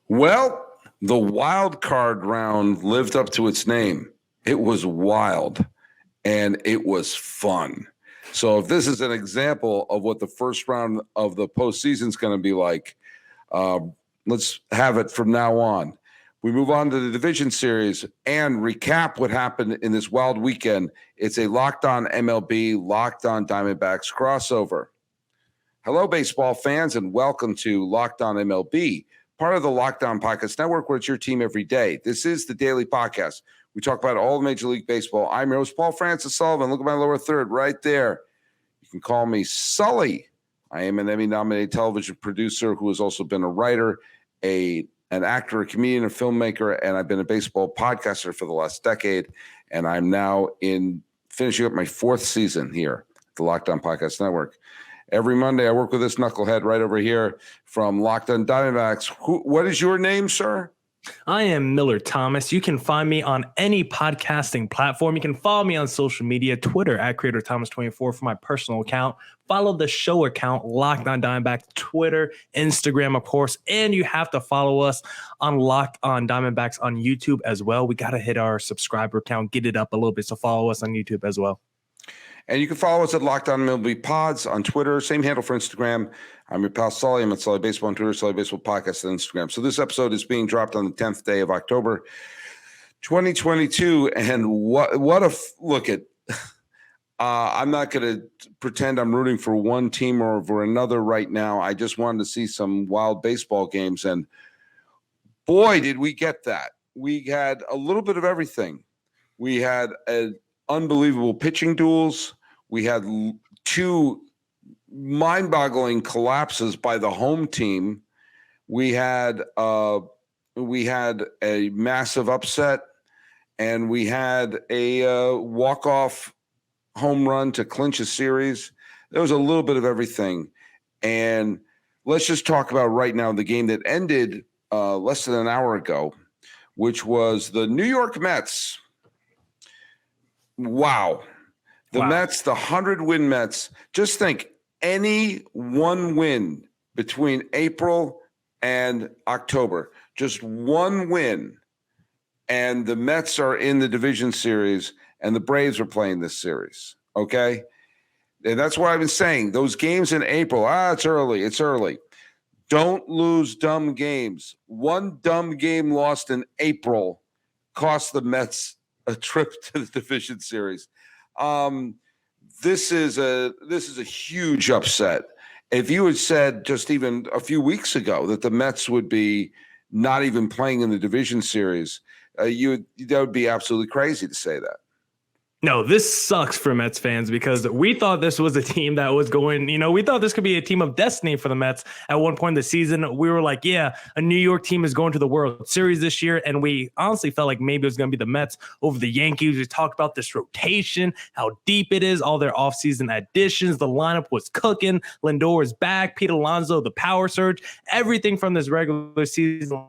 Well, the wild card round lived up to its name. It was wild and it was fun. So if this is an example of what the first round of the postseason is going to be like, uh, let's have it from now on. We move on to the division series and recap what happened in this wild weekend. It's a Locked On MLB, Locked On Diamondbacks crossover. Hello, baseball fans, and welcome to Locked On MLB, part of the Locked On Podcast Network, where it's your team every day. This is the daily podcast. We talk about all of Major League Baseball. I'm your host, Paul Francis Sullivan. Look at my lower third right there. You can call me Sully. I am an Emmy-nominated television producer who has also been a writer, an actor, a comedian, a filmmaker, and I've been a baseball podcaster for the last decade. And I'm now finishing up my fourth season here at the Locked On Podcast Network. Every Monday, I work with this knucklehead right over here from Locked On Diamondbacks. What is your name, sir? I am Miller Thomas. You can find me on any podcasting platform. You can follow me on social media, Twitter at CreatorThomas24 for my personal account. Follow the show account, Locked On Diamondbacks, Twitter, Instagram, of course. And you have to follow us on Locked On Diamondbacks on YouTube as well. We got to hit our subscriber count, get it up a little bit. So follow us on YouTube as well. And you can follow us at Locked On MLB Pods on Twitter. Same handle for Instagram. I'm your pal Sully. I'm at Sully Baseball on Twitter, Sully Baseball Podcast on Instagram. So this episode is being dropped on the 10th day of October, 2022. And look at. I'm not going to pretend I'm rooting for one team or for another right now. I just wanted to see some wild baseball games. And boy, did we get that. We had a little bit of everything. We had unbelievable pitching duels. We had two mind-boggling collapses by the home team. We had a massive upset, and we had a walk-off home run to clinch a series. There was a little bit of everything. And let's just talk about right now the game that ended less than an hour ago, which was the New York Mets. Wow. The Mets, the 100-win Mets. Just think, any one win between April and October, just one win, and the Mets are in the division series, and the Braves are playing this series, okay? And that's what I've been saying. Those games in April, it's early. Don't lose dumb games. One dumb game lost in April cost the Mets a trip to the division series. This is a huge upset. If you had said just even a few weeks ago that the Mets would be not even playing in the division series, that would be absolutely crazy to say that. No, this sucks for Mets fans because we thought this was a team that was going, we thought this could be a team of destiny for the Mets. At one point in the season, we were like, yeah, a New York team is going to the World Series this year. And we honestly felt like maybe it was going to be the Mets over the Yankees. We talked about this rotation, how deep it is, all their offseason additions. The lineup was cooking. Lindor is back. Pete Alonso, the power surge, everything from this regular season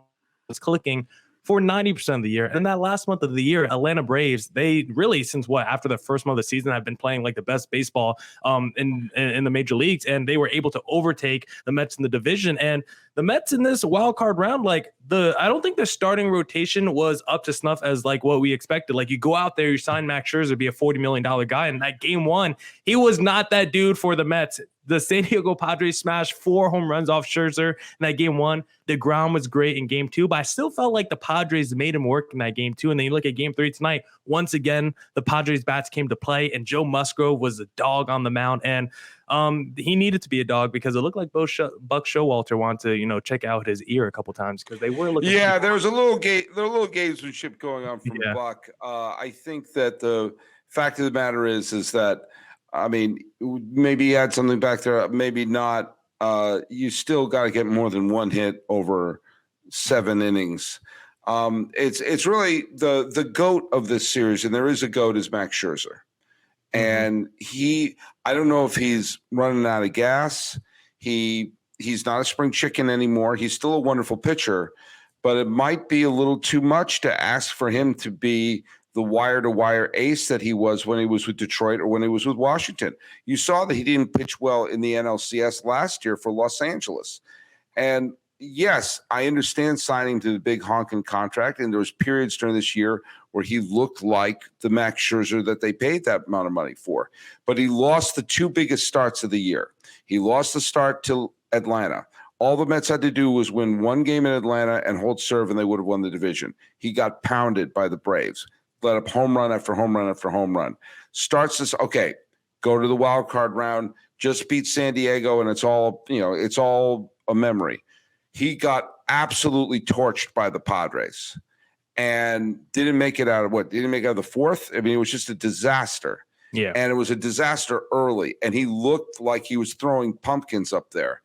was clicking for 90% of the year. And that last month of the year, Atlanta Braves, they really, after the first month of the season, have been playing like the best baseball in the major leagues. And they were able to overtake the Mets in the division. And the Mets in this wild card round, I don't think the starting rotation was up to snuff as like what we expected. Like you go out there, you sign Max Scherzer, be a $40 million guy. And that game one, he was not that dude for the Mets. The San Diego Padres smashed 4 home runs off Scherzer in that game one. DeGrom was great in game 2, but I still felt like the Padres made him work in that game 2. And then you look at game 3 tonight, once again, the Padres bats came to play, and Joe Musgrove was a dog on the mound. And he needed to be a dog because it looked like Buck Showalter wanted to, check out his ear a couple times because they were looking. Yeah, there was a little gamesmanship going on from Buck. I think that the fact of the matter is that, I mean, maybe he had something back there, maybe not. You still got to get more than one hit over 7 innings. It's really the GOAT of this series, and there is a GOAT, is Max Scherzer. And I don't know if he's running out of gas. He's not a spring chicken anymore. He's still a wonderful pitcher, but it might be a little too much to ask for him to be the wire-to-wire ace that he was when he was with Detroit or when he was with Washington. You saw that he didn't pitch well in the NLCS last year for Los Angeles. And yes, I understand signing to the big honking contract, and there was periods during this year where he looked like the Max Scherzer that they paid that amount of money for. But he lost the two biggest starts of the year. He lost the start to Atlanta. All the Mets had to do was win one game in Atlanta and hold serve, and they would have won the division. He got pounded by the Braves, let up home run after home run after home run. Starts this, okay, go to the wild card round, just beat San Diego, and it's all a memory. He got absolutely torched by the Padres and didn't make it out of didn't make it out of the fourth. I mean, it was just a disaster. Yeah. And it was a disaster early. And he looked like he was throwing pumpkins up there.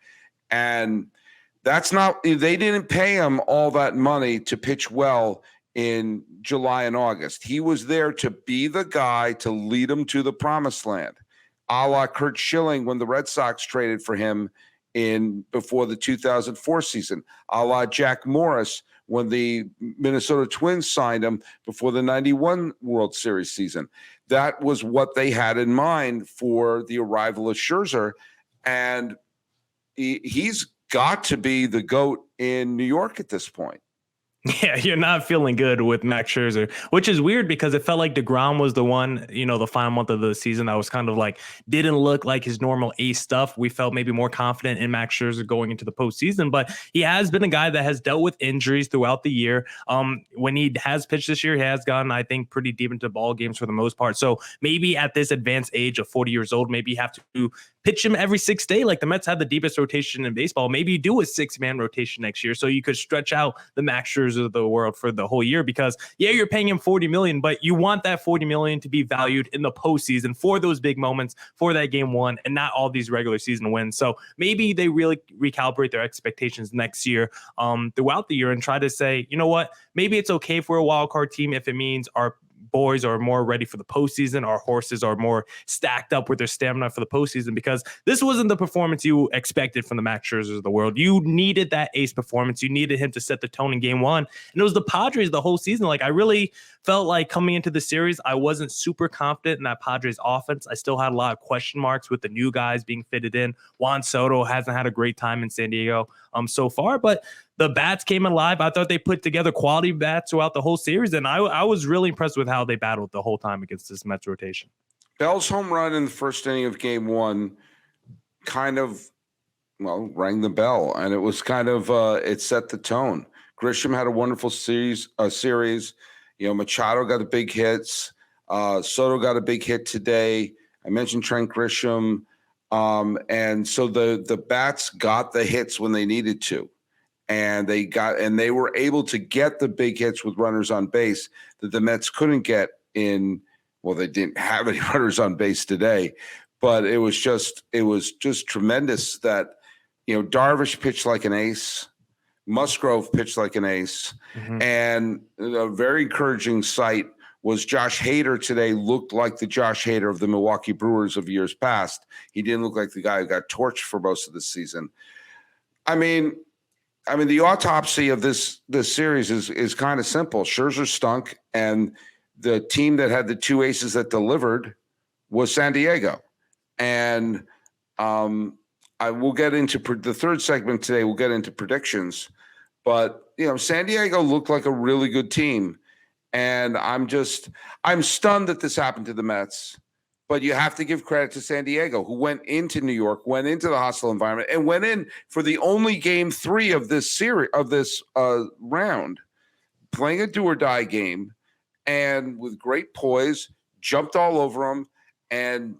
And they didn't pay him all that money to pitch well in July and August. He was there to be the guy to lead him to the promised land, a la Curt Schilling when the Red Sox traded for him before the 2004 season, a la Jack Morris when the Minnesota Twins signed him before the 91 World Series season. That was what they had in mind for the arrival of Scherzer. And he's got to be the GOAT in New York at this point. Yeah, you're not feeling good with Max Scherzer, which is weird because it felt like DeGrom was the one, the final month of the season that was kind of like, didn't look like his normal ace stuff. We felt maybe more confident in Max Scherzer going into the postseason, but he has been a guy that has dealt with injuries throughout the year. When he has pitched this year, he has gotten, I think, pretty deep into ball games for the most part. So maybe at this advanced age of 40 years old, maybe you have to pitch him every 6 days. Like the Mets have the deepest rotation in baseball. Maybe you do a 6-man rotation next year so you could stretch out the Max Scherzer of the world for the whole year, because you're paying him $40 million, but you want that $40 million to be valued in the postseason for those big moments, for that game one, and not all these regular season wins. So maybe they really recalibrate their expectations next year throughout the year and try to say, you know what, maybe it's okay for a wild card team if it means our boys are more ready for the postseason. Our horses are more stacked up with their stamina for the postseason, because this wasn't the performance you expected from the Max Scherzers of the world. You needed that ace performance. You needed him to set the tone in game one. And it was the Padres the whole season. Like, I really felt like coming into the series, I wasn't super confident in that Padres offense. I still had a lot of question marks with the new guys being fitted in. Juan Soto hasn't had a great time in San Diego so far, but the bats came alive. I thought they put together quality bats throughout the whole series, and I was really impressed with how they battled the whole time against this Mets rotation. Bell's home run in the first inning of game one kind of, rang the bell, and it was kind of it set the tone. Grisham had a wonderful series. Machado got the big hits. Soto got a big hit today. I mentioned Trent Grisham. And so the bats got the hits when they needed to. And they were able to get the big hits with runners on base that the Mets couldn't get they didn't have any runners on base today, but it was just tremendous that, Darvish pitched like an ace, Musgrove pitched like an ace, and a very encouraging sight was Josh Hader today looked like the Josh Hader of the Milwaukee Brewers of years past. He didn't look like the guy who got torched for most of the season. I mean, the autopsy of this series is kind of simple. Scherzer stunk, and the team that had the two aces that delivered was San Diego. And I will get into the third segment today. We'll get into predictions, but San Diego looked like a really good team, and I'm stunned that this happened to the Mets. But you have to give credit to San Diego, who went into New York, went into the hostile environment, and went in for the only game 3 of this series, of this round, playing a do-or-die game, and with great poise, jumped all over them. And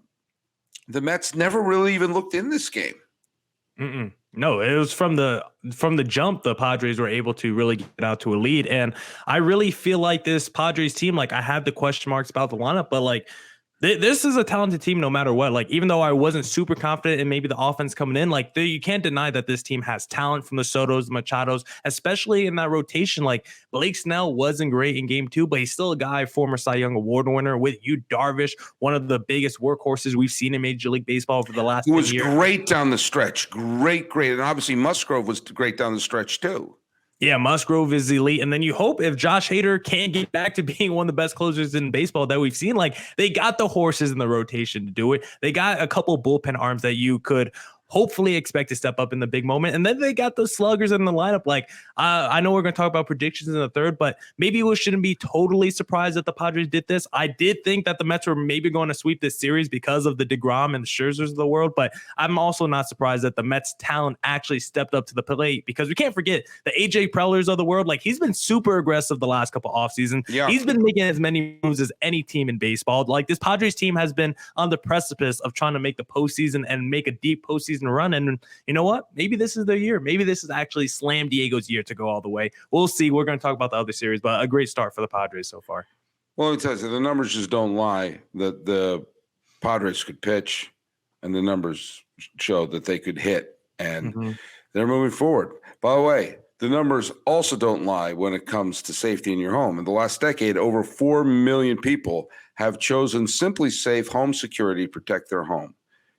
the Mets never really even looked in this game. No, it was from the jump, the Padres were able to really get out to a lead. And I really feel like this Padres team, like, I had the question marks about the lineup, but like, this is a talented team no matter what. Like, even though I wasn't super confident in maybe the offense coming in, like, you can't deny that this team has talent from the Sotos, Machados, especially in that rotation. Like, Blake Snell wasn't great in game 2, but he's still a guy, former Cy Young Award winner, with Darvish, one of the biggest workhorses we've seen in Major League Baseball for the last 10 years. He was great down the stretch. Great. And obviously Musgrove was great down the stretch too. Yeah, Musgrove is elite. And then you hope if Josh Hader can't get back to being one of the best closers in baseball that we've seen, like, they got the horses in the rotation to do it. They got a couple bullpen arms that you could hopefully expect to step up in the big moment. And then they got the sluggers in the lineup. Like, I know we're going to talk about predictions in the third, but maybe we shouldn't be totally surprised that the Padres did this. I did think that the Mets were maybe going to sweep this series because of the DeGrom and the Scherzers of the world, but I'm also not surprised that the Mets talent actually stepped up to the plate, because we can't forget the AJ Prellers of the world. Like, he's been super aggressive the last couple off season. Yeah. He's been making as many moves as any team in baseball. Like, this Padres team has been on the precipice of trying to make the postseason and make a deep postseason run. And you know what? Maybe this is their year. Maybe this is actually Slam Diego's year to go all the way. We'll see. We're going to talk about the other series, but a great start for the Padres so far. Well, let me tell you, the numbers just don't lie. The Padres could pitch, and the numbers show that they could hit, and they're moving forward. By the way, the numbers also don't lie when it comes to safety in your home. In the last decade, over 4 million people have chosen Simply Safe home security to protect their home.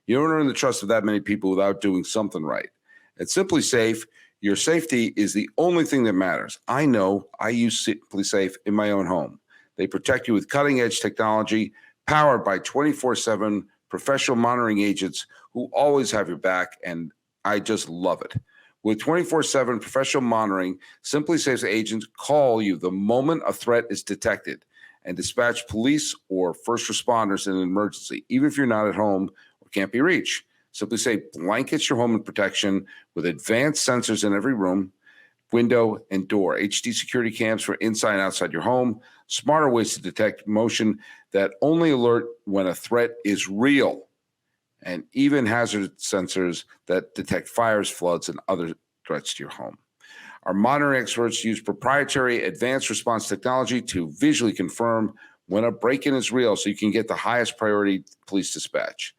You don't earn the trust of that many people without doing something right. At Simply Safe, your safety is the only thing that matters. I know. I use Simply Safe in my own home. They protect you with cutting-edge technology powered by 24/7 professional monitoring agents who always have your back, and I just love it. With 24/7 professional monitoring, Simply Safe's agents call you the moment a threat is detected and dispatch police or first responders in an emergency, even if you're not at home or can't be reached. Simply Safe blankets your home in protection with advanced sensors in every room, window, and door, HD security cams for inside and outside your home, smarter ways to detect motion that only alert when a threat is real, and even hazard sensors that detect fires, floods, and other threats to your home. Our monitoring experts use proprietary advanced response technology to visually confirm when a break-in is real, so you can get the highest priority police dispatch.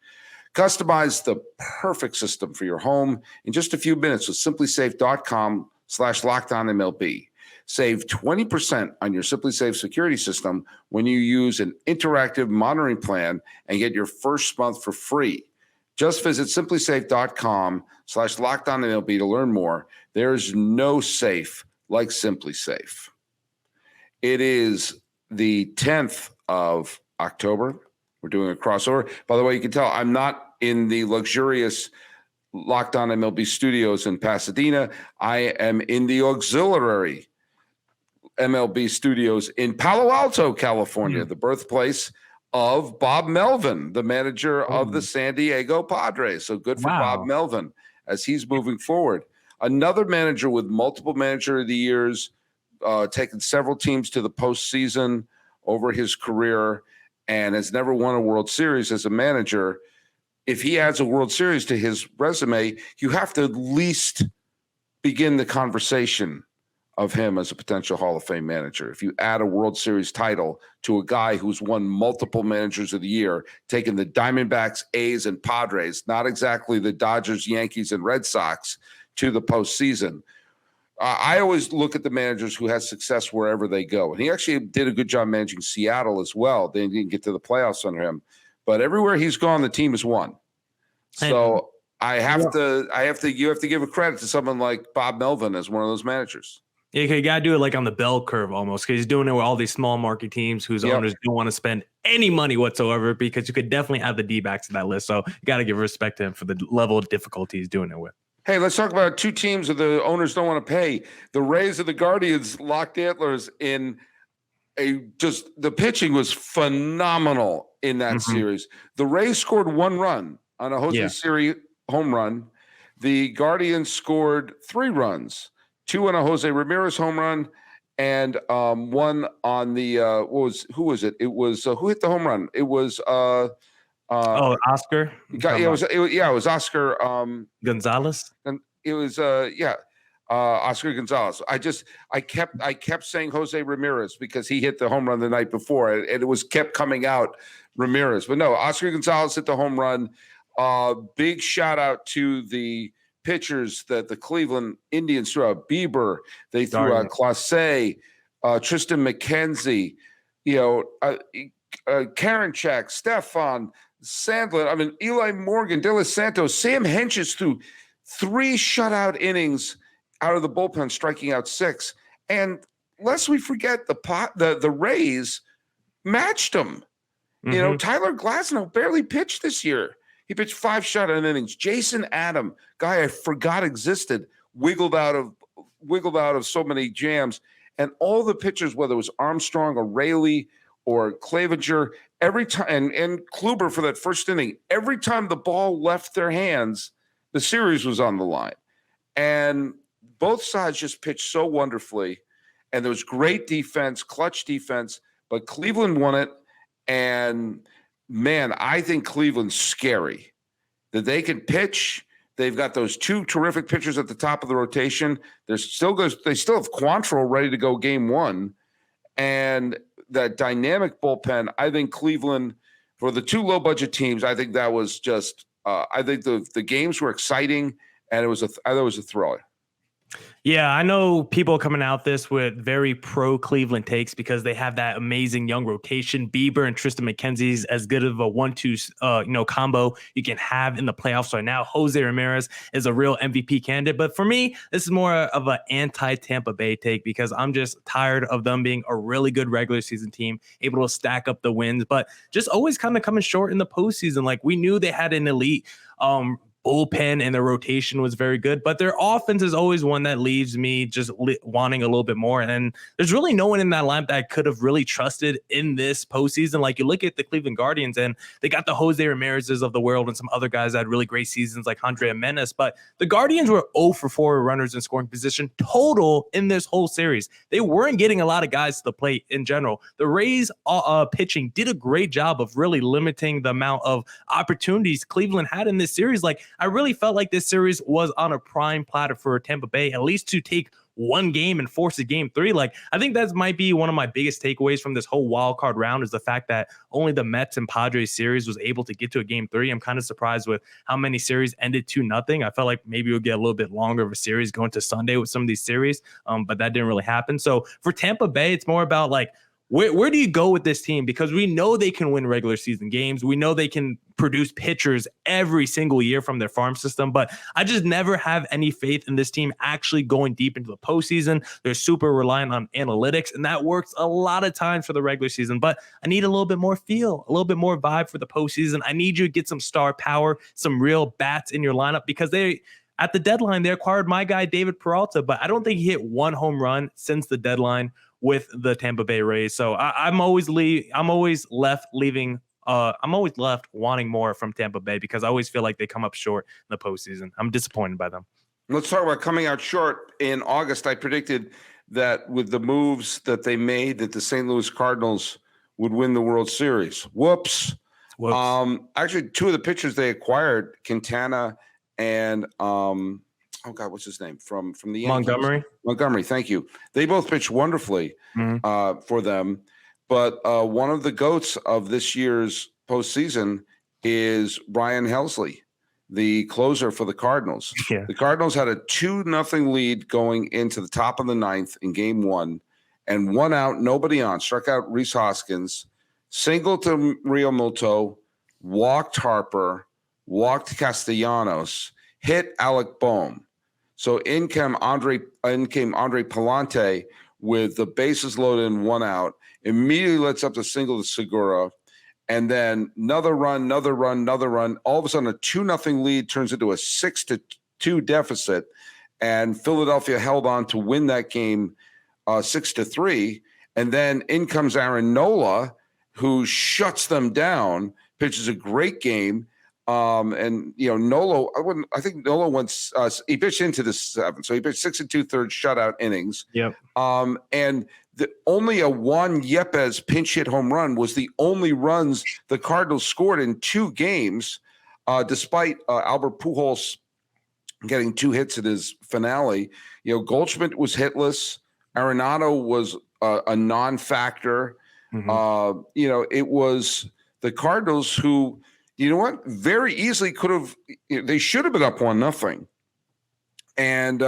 Customize the perfect system for your home in just a few minutes with simplysafe.com/LockedOnMLB. Save 20% on your Simply Safe security system when you use an interactive monitoring plan and get your first month for free. Just visit simplysafe.com/LockedOnMLB to learn more. There is no safe like Simply Safe. It is the 10th of October. We're doing a crossover. By the way, you can tell I'm not in the luxurious Locked On MLB studios in Pasadena. I am in the auxiliary MLB studios in Palo Alto, California, the birthplace of Bob Melvin, the manager of the San Diego Padres. So good for Bob Melvin as he's moving forward. Another manager with multiple manager of the years, taken several teams to the postseason over his career and has never won a World Series as a manager. If he adds a World Series to his resume, you have to at least begin the conversation of him as a potential Hall of Fame manager. If you add a World Series title to a guy who's won multiple managers of the year, taken the Diamondbacks, A's, and Padres, not exactly the Dodgers, Yankees, and Red Sox, to the postseason. I always look at the managers who has success wherever they go. And he actually did a good job managing Seattle as well. They didn't get to the playoffs under him. But everywhere he's gone, the team has won. So you have to give a credit to someone like Bob Melvin as one of those managers. Yeah, you got to do it like on the bell curve almost, because he's doing it with all these small market teams whose owners don't want to spend any money whatsoever, because you could definitely add the D-backs to that list. So you got to give respect to him for the level of difficulty he's doing it with. Hey, let's talk about two teams that the owners don't want to pay. The Rays and the Guardians locked antlers in the pitching was phenomenal in that series. The Rays scored 1 run on a Jose Siri home run. The Guardians scored 3 runs, 2 on a Jose Ramirez home run, and 1 on the who was it? It was who hit the home run? It was Oscar. It was Oscar Gonzalez. And it was Oscar Gonzalez. I kept saying Jose Ramirez because he hit the home run the night before, and it was kept coming out Ramirez. But no, Oscar Gonzalez hit the home run. Big shout out to the pitchers that the Cleveland Indians threw out. Bieber, they threw out Clase, Tristan McKenzie, Karinchak, Stefan, Sandlin. I mean, Eli Morgan, De Los Santos, Sam Hentges threw 3 shutout innings out of the bullpen, striking out 6. And lest we forget, the Rays matched them. Tyler Glasnow barely pitched this year. He pitched 5 shutout innings. Jason Adam, guy I forgot existed, wiggled out of so many jams. And all the pitchers, whether it was Armstrong or Raley or Clavinger, every time, and Kluber for that first inning, every time the ball left their hands, the series was on the line. And both sides just pitched so wonderfully. And there was great defense, clutch defense, but Cleveland won it. And man, I think Cleveland's scary. That they can pitch. They've got those 2 terrific pitchers at the top of the rotation. They still have Quantrill ready to go game 1. And that dynamic bullpen, I think Cleveland, for the 2 low-budget teams, I think that was just I think the games were exciting, and I thought it was a thrill. Yeah, I know people coming out this with very pro Cleveland takes because they have that amazing young rotation. Bieber and Tristan McKenzie's as good of a 1-2 combo you can have in the playoffs right now. Jose Ramirez is a real MVP candidate, but for me, this is more of an anti-Tampa Bay take because I'm just tired of them being a really good regular season team, able to stack up the wins, but just always kind of coming short in the postseason. Like we knew they had an elite bullpen and their rotation was very good, but their offense is always one that leaves me just wanting a little bit more. And there's really no one in that lineup that I could have really trusted in this postseason. Like you look at the Cleveland Guardians and they got the Jose Ramirez's of the world and some other guys that had really great seasons like Andre Jimenez, but the Guardians were 0 for 4 runners in scoring position total in this whole series. They weren't getting a lot of guys to the plate in general. The Rays pitching did a great job of really limiting the amount of opportunities Cleveland had in this series. Like I really felt like this series was on a prime platter for Tampa Bay, at least to take one game and force a game 3. Like I think that might be one of my biggest takeaways from this whole wild card round is the fact that only the Mets and Padres series was able to get to a game 3. I'm kind of surprised with how many series ended 2-0. I felt like maybe we'll get a little bit longer of a series going to Sunday with some of these series, but that didn't really happen. So for Tampa Bay, it's more about like, where do you go with this team? Because we know they can win regular season games. We know they can produce pitchers every single year from their farm system, but I just never have any faith in this team actually going deep into the postseason. They're super reliant on analytics, and that works a lot of times for the regular season, but I need a little bit more feel, a little bit more vibe for the postseason. I need you to get some star power, some real bats in your lineup because at the deadline, they acquired my guy, David Peralta, but I don't think he hit 1 home run since the deadline with the Tampa Bay Rays. So I'm always left wanting more from Tampa Bay because I always feel like they come up short in the postseason. I'm disappointed by them. Let's talk about coming out short. In August, I predicted that with the moves that they made, that the St. Louis Cardinals would win the World Series. Whoops. Actually, 2 of the pitchers they acquired, Quintana and what's his name from the Yankees? Montgomery, thank you. They both pitched wonderfully for them, but one of the goats of this year's postseason is Ryan Helsley, the closer for the Cardinals. Yeah. The Cardinals had a 2-0 lead going into the top of the 9th in game 1, and 1 out, nobody on. Struck out Rhys Hoskins, singled to Rio Muto, walked Harper, walked Castellanos, hit Alec Boehm. So in came Andre Palante with the bases loaded and 1 out. Immediately lets up the single to Segura. And then another run. All of a sudden, a 2-0 lead turns into a 6-2 deficit. And Philadelphia held on to win that game 6-3. And then in comes Aaron Nola, who shuts them down, pitches a great game. Nolo, I think Nolo went, he pitched into the 7th. So he pitched 6 2/3 shutout innings. Yep. And only a Juan Yepes pinch hit home run was the only runs the Cardinals scored in 2 games, despite Albert Pujols getting 2 hits in his finale. Goldschmidt was hitless. Arenado was a non-factor. Mm-hmm. It was the Cardinals who, very easily could have, they should have been up 1-0. And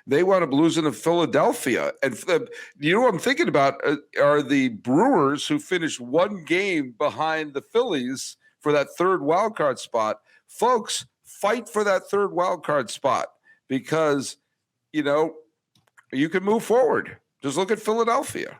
they wound up losing to Philadelphia. And what I'm thinking about are the Brewers who finished 1 game behind the Phillies for that 3rd wild card spot. Folks, fight for that 3rd wild card spot because, you can move forward. Just look at Philadelphia.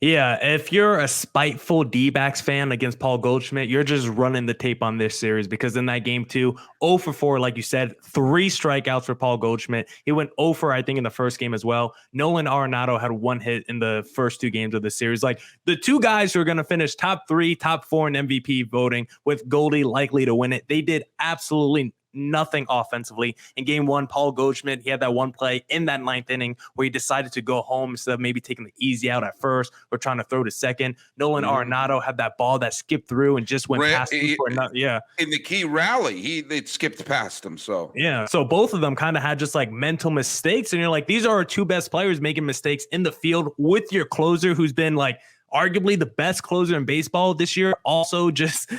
Yeah, if you're a spiteful D-backs fan against Paul Goldschmidt, you're just running the tape on this series because in that game too, 0 for 4, like you said, 3 strikeouts for Paul Goldschmidt. He went 0 for, I think, in the first game as well. Nolan Arenado had 1 hit in the first 2 games of the series. Like the 2 guys who are going to finish top 3, top 4 in MVP voting with Goldie likely to win it, they did absolutely nothing offensively. In game 1, Paul Goldschmidt, he had that one play in that 9th inning where he decided to go home instead of maybe taking the easy out at first or trying to throw to second. Nolan Arenado had that ball that skipped through and just went past him for another. Yeah. In the key rally, they skipped past him. So yeah. So both of them kind of had just like mental mistakes. And you're like, these are our 2 best players making mistakes in the field with your closer who's been like arguably the best closer in baseball this year. Also just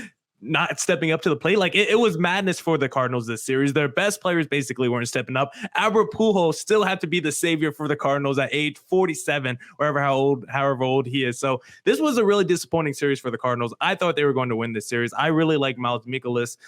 not stepping up to the plate. Like it was madness for the Cardinals this series. Their best players basically weren't stepping up. Albert Pujols still had to be the savior for the Cardinals at age 47, however old he is. So this was a really disappointing series for the Cardinals. I thought they were going to win this series. I really like Miles Mikolas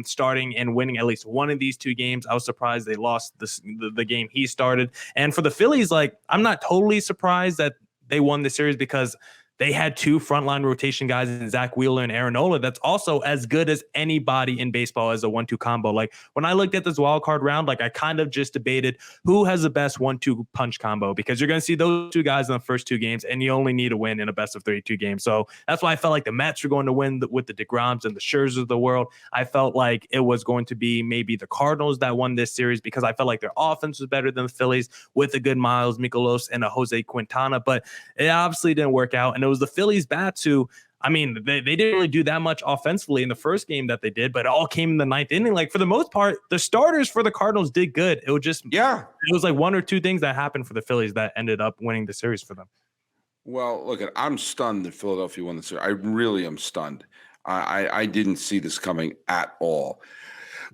starting and winning at least one of these 2 games. I was surprised they lost the game he started. And for the Phillies, like I'm not totally surprised that they won the series because they had 2 frontline rotation guys in Zach Wheeler and Aaron Nola that's also as good as anybody in baseball as a 1-2 combo. Like when I looked at this wild card round, like I kind of just debated who has the best 1-2 punch combo because you're going to see those 2 guys in the first 2 games and you only need a win in a best of 32 game. So that's why I felt like the Mets were going to win with the DeGroms and the Scherzers of the world. I felt like it was going to be maybe the Cardinals that won this series because I felt like their offense was better than the Phillies with a good Miles Mikolas and a Jose Quintana, but it obviously didn't work out. And it was the Phillies bats who, I mean, they didn't really do that much offensively in the first game that they did, but it all came in the 9th inning. Like for the most part, the starters for the Cardinals did good. It was just, it was like 1 or 2 things that happened for the Phillies that ended up winning the series for them. Well, look, I'm stunned that Philadelphia won the series. I really am stunned. I didn't see this coming at all.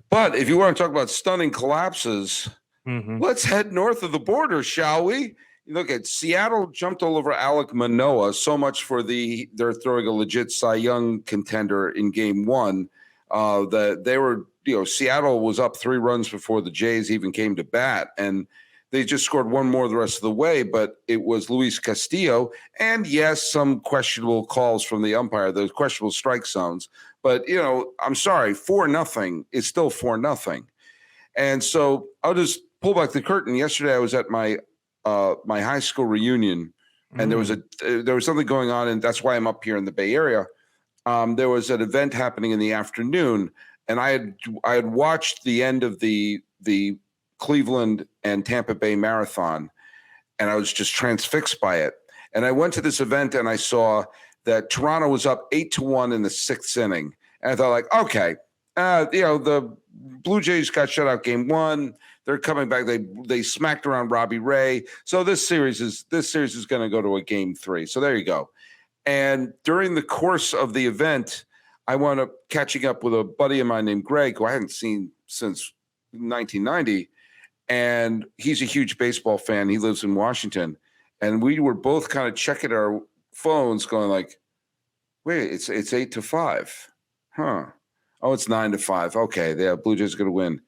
But if you want to talk about stunning collapses, let's head north of the border, shall we? Look at Seattle jumped all over Alek Manoah. So much for they're throwing a legit Cy Young contender in game 1. That they were, Seattle was up 3 runs before the Jays even came to bat, and they just scored 1 more the rest of the way. But it was Luis Castillo, and yes, some questionable calls from the umpire, those questionable strike zones. But I'm sorry, 4-0 is still 4-0, and so I'll just pull back the curtain. Yesterday, I was at my high school reunion, and there was something going on, and that's why I'm up here in the Bay Area. There was an event happening in the afternoon, and I had watched the end of the Cleveland and Tampa Bay marathon, and I was just transfixed by it. And I went to this event, and I saw that Toronto was up 8-1 in the 6th inning, and I thought, like, okay, the Blue Jays got shut out game 1. They're coming back. They smacked around Robbie Ray. So this series is going to go to a game 3. So there you go. And during the course of the event, I wound up catching up with a buddy of mine named Greg, who I hadn't seen since 1990. And he's a huge baseball fan. He lives in Washington. And we were both kind of checking our phones going like, wait, it's 8-5. Huh. Oh, it's 9-5. Okay, the Blue Jays are going to win.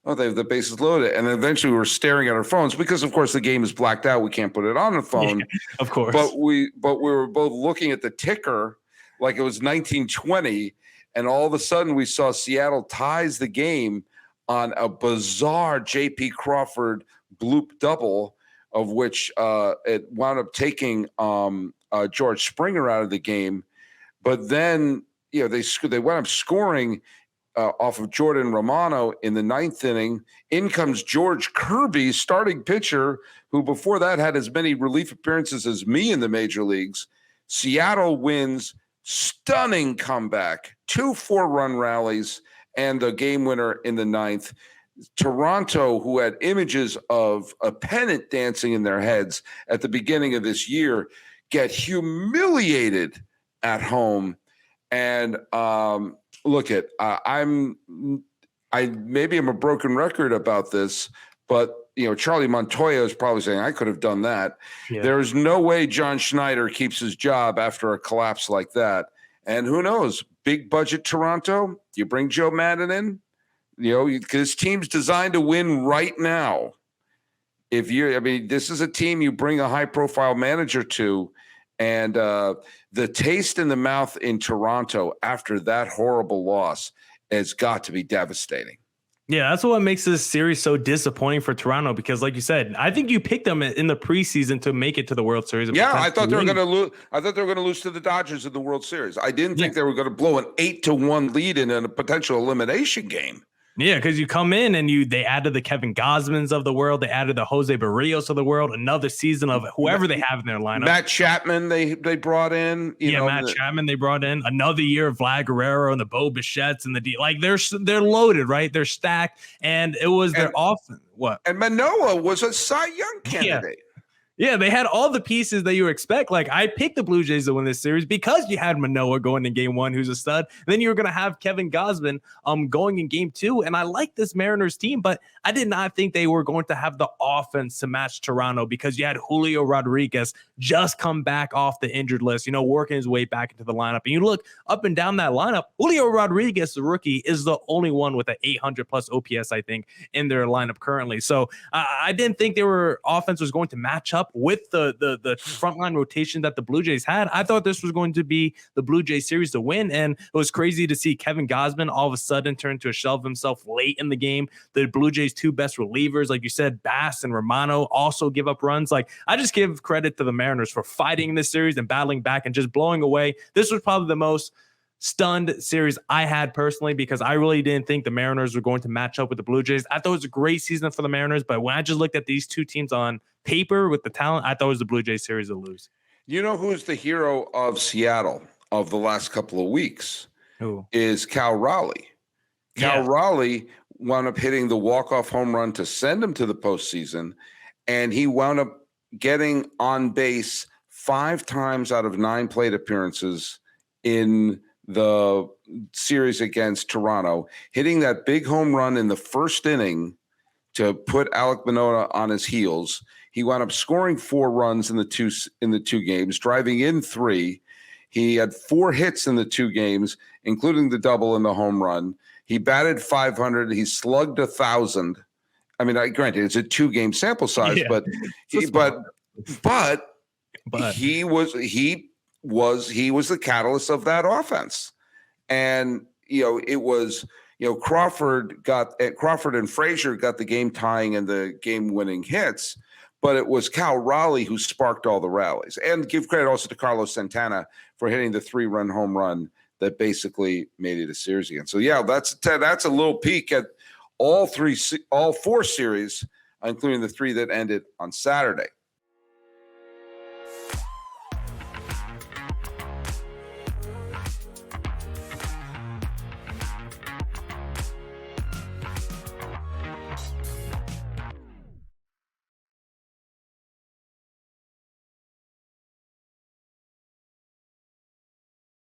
Oh, they have the bases loaded. And eventually we were staring at our phones because, of course, the game is blacked out. We can't put it on the phone. Yeah, of course. But we were both looking at the ticker like it was 1920. And all of a sudden we saw Seattle ties the game on a bizarre J.P. Crawford bloop double, of which it wound up taking George Springer out of the game. But then, they wound up scoring off of Jordan Romano in the 9th inning. In comes George Kirby, starting pitcher, who before that had as many relief appearances as me in the major leagues. Seattle wins, stunning comeback, 2 4-run rallies, and the game winner in the 9th. Toronto, who had images of a pennant dancing in their heads at the beginning of this year, get humiliated at home. And look at maybe I'm a broken record about this, but Charlie Montoya is probably saying I could have done that. Yeah. There is no way John Schneider keeps his job after a collapse like that. And who knows? Big budget Toronto. You bring Joe Madden in, because team's designed to win right now. This is a team you bring a high profile manager to, And the taste in the mouth in Toronto after that horrible loss has got to be devastating. Yeah, that's what makes this series so disappointing for Toronto because, like you said, I think you picked them in the preseason to make it to the World Series. Yeah, I thought they were going to lose. I thought they were going to lose to the Dodgers in the World Series. I didn't think they were going to blow an 8-1 lead in a potential elimination game. Yeah, because you come in and they added the Kevin Gosmans of the world, they added the Jose Barrios of the world, another season of whoever they have in their lineup. Matt Chapman they brought in. Matt Chapman they brought in, another year of Vlad Guerrero and the Bo Bichette's and they're loaded, right? They're stacked, and it was their offense. What? And Manoah was a Cy Young candidate. Yeah, they had all the pieces that you expect. Like, I picked the Blue Jays to win this series because you had Manoah going in game one, who's a stud. Then you were going to have Kevin Gausman going in game two. And I like this Mariners team, but I did not think they were going to have the offense to match Toronto because you had Julio Rodriguez just come back off the injured list, working his way back into the lineup. And you look up and down that lineup, Julio Rodriguez, the rookie, is the only one with an 800 plus OPS, I think, in their lineup currently. So I didn't think their offense was going to match up with the frontline rotation that the Blue Jays had. I thought this was going to be the Blue Jays series to win, and it was crazy to see Kevin Gausman all of a sudden turn to a shell of himself late in the game. The Blue Jays' two best relievers, like you said, Bass and Romano, also give up runs. Like, I just give credit to the Mariners for fighting this series and battling back and just blowing away. This was probably the most stunned series I had personally because I really didn't think the Mariners were going to match up with the Blue Jays. I thought it was a great season for the Mariners, but when I just looked at these two teams on paper with the talent, I thought it was the Blue Jays series to lose. You know who's the hero of Seattle of the last couple of weeks? Who? Is Cal Raleigh. Cal Raleigh wound up hitting the walk-off home run to send him to the postseason, and he wound up getting on base 5 times out of 9 plate appearances in the series against Toronto, hitting that big home run in the first inning to put Alek Manoah on his heels. He wound up scoring 4 runs in the two games, driving in 3. He had 4 hits in the 2 games, including the double and the home run. He batted 500. He slugged 1,000. I mean, granted, it's a 2-game sample size, but he was the catalyst of that offense. And it was Crawford and Frazier got the game tying and the game winning hits, but it was Cal Raleigh who sparked all the rallies. And give credit also to Carlos Santana for hitting the 3-run home run that basically made it a series again. So that's a little peek at all 4 series, including the 3 that ended on Saturday.